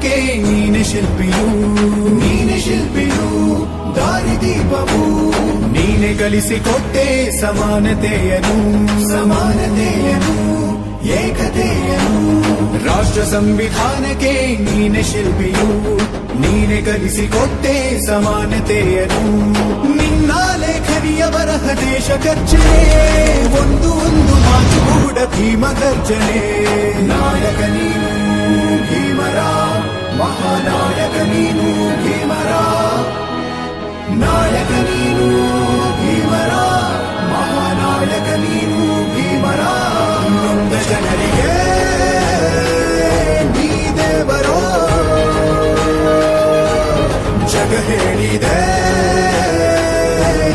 ಸಂವಿಧಾನಕ್ಕೆ ನೀನೆ ಶಿಲ್ಪಿಯು ದಾರಿದೀಪವು ನೀನೆ ಕಲಿಸಿಕೊಟ್ಟೆ ಸಮಾನತೆಯನು ಏಕತೆಯನು ರಾಷ್ಟ್ರ ಸಂವಿಧಾನಕ್ಕೆ ನೀನೆ ಶಿಲ್ಪಿಯು ನೀನೆ ಕಲಿಸಿಕೊಟ್ಟೆ ಸಮಾನತೆಯನು ನಿನ್ನ ಲೇಖನಿಯ ಬರಹ ದೇಶ ಗರ್ಜನೆ ಒಂದು ಮಾತು ಕೂಡ ಭೀಮ ಗರ್ಜನೆ ನಾಯಕ ನೀನು ಭೀಮರ ಮಹಾನಾಯಕ ನೀನು ಭೀಮರ ನಾಯಕ ನೀನು ಭೀಮರ ಮಹಾನಾಯಕ ನೀನು ಭೀಮರ ನೊಂದ ಜನರಿಗೆ ನೀ ದೇವರೋ ಜಗ ಹೇಳಿದೆ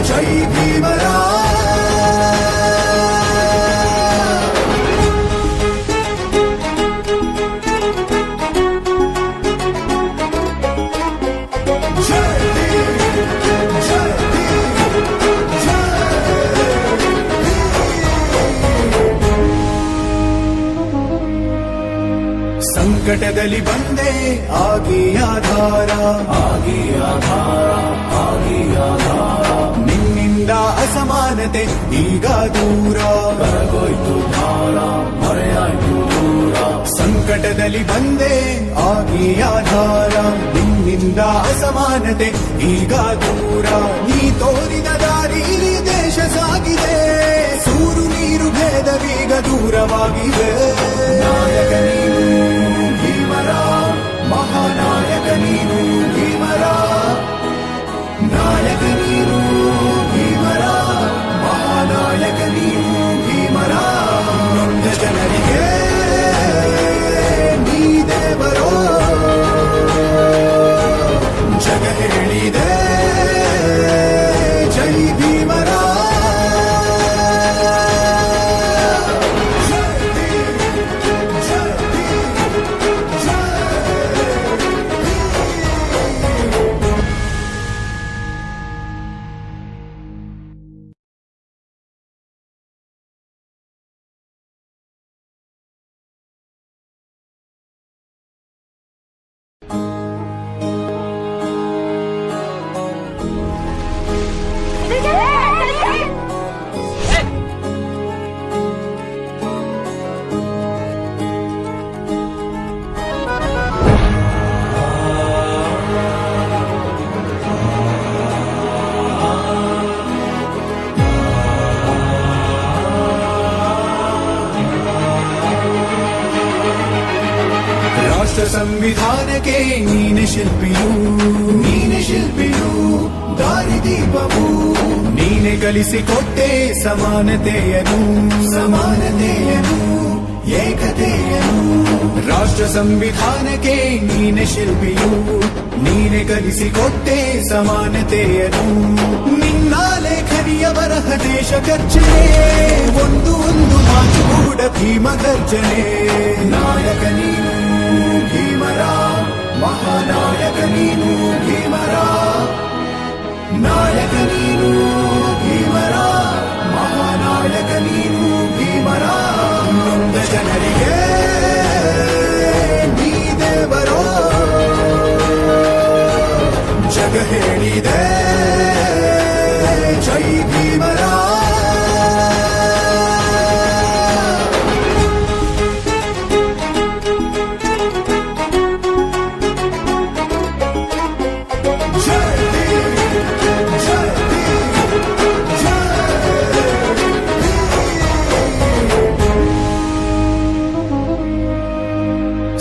ಜೈ ಭೀಮರ ಸಂಕಟದಲ್ಲಿ ಬಂದೆ ಆಗಿ ಆಧಾರ ನಿನ್ನಿಂದ ಅಸಮಾನತೆ ಈಗ ದೂರ ಬರಗೋಯ್ತು ಭಾರ ಮರೆಯಾಯ್ತು ದೂರ ಸಂಕಟದಲ್ಲಿ ಬಂದೆ ಆಗಿ ಆಧಾರ ನಿನ್ನಿಂದ ಅಸಮಾನತೆ ಈಗ ದೂರ ನೀ ತೋರಿದ ದಾರಿಲಿ ದೇಶ ಸಾಗಿದೆ ಸೂರು ನೀರು ಭೇದವೀಗ ದೂರವಾಗಿದೆ ನಾಯಕ ನೀನು ಭೀಮರ ಮಹಾನಾಯಕ ನೀನು ಭೀಮರ ನಾಯಕ ನೀನು ಭೀಮರ ಮಹಾನಾಯಕ ನೀನು ಭೀಮರ ನೊಂದ ಜನರಿಗೆ ನೀ ದೇವರೋ ಜಗ ಹೇಳಿದೆ ಜೈ ಭೀಮರ ರಾಷ್ಟ್ರ ಸಂವಿಧಾನಕ್ಕೆ ನೀನೆ ಶಿಲ್ಪಿಯು ದಾರಿದೀಪವು ನೀನೆ ಕಲಿಸಿಕೊಟ್ಟೆ ಸಮಾನತೆಯನು ಏಕತೆಯನು ರಾಷ್ಟ್ರ ಸಂವಿಧಾನಕ್ಕೆ ನೀನೆ ಶಿಲ್ಪಿಯು ನೀನೆ ಕಲಿಸಿಕೊಟ್ಟೆ ಸಮಾನತೆಯನು ನಿನ್ನ ಲೇಖನಿಯ ಬರಹ ದೇಶ ಗರ್ಜನೆ ಒಂದು ಮಾತು ಕೂಡ ಭೀಮ ಗರ್ಜನೆ ನಾಯಕ ನೀನು ಭೀಮರ ಮಹಾನಾಯಕ ನೀನು ಭೀಮರ ನಾಯಕ ನೀನು ಭೀಮರ ಮಹಾನಾಯಕ ನೀನು ಭೀಮರ ನೊಂದ ಜನರಿಗೆ ನೀ ದೇವರೋ ಜಗ ಹೇಳಿದೆ ಜೈ ಭೀಮರ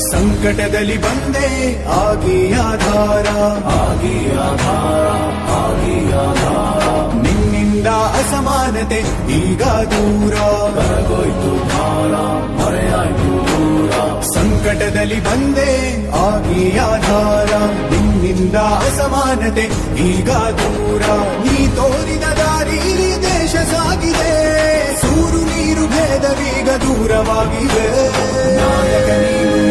ಸಂಕಟದಲ್ಲಿ ಬಂದೆ ಆಗಿ ಆಧಾರ ನಿನ್ನಿಂದ ಅಸಮಾನತೆ ಈಗ ದೂರ ಬರಗೋಯ್ತು ಭಾರ ಮರೆಯಾಯ್ತು ದೂರ ಸಂಕಟದಲ್ಲಿ ಬಂದೆ ಆಗಿ ಆಧಾರ ನಿನ್ನಿಂದ ಅಸಮಾನತೆ ಈಗ ದೂರ ನೀ ತೋರಿದ ದಾರಿಲಿ ದೇಶ ಸಾಗಿದೆ ಸೂರು ನೀರು ಭೇದವೀಗ ದೂರವಾಗಿದೆ ನಾಯಕ ನೀನು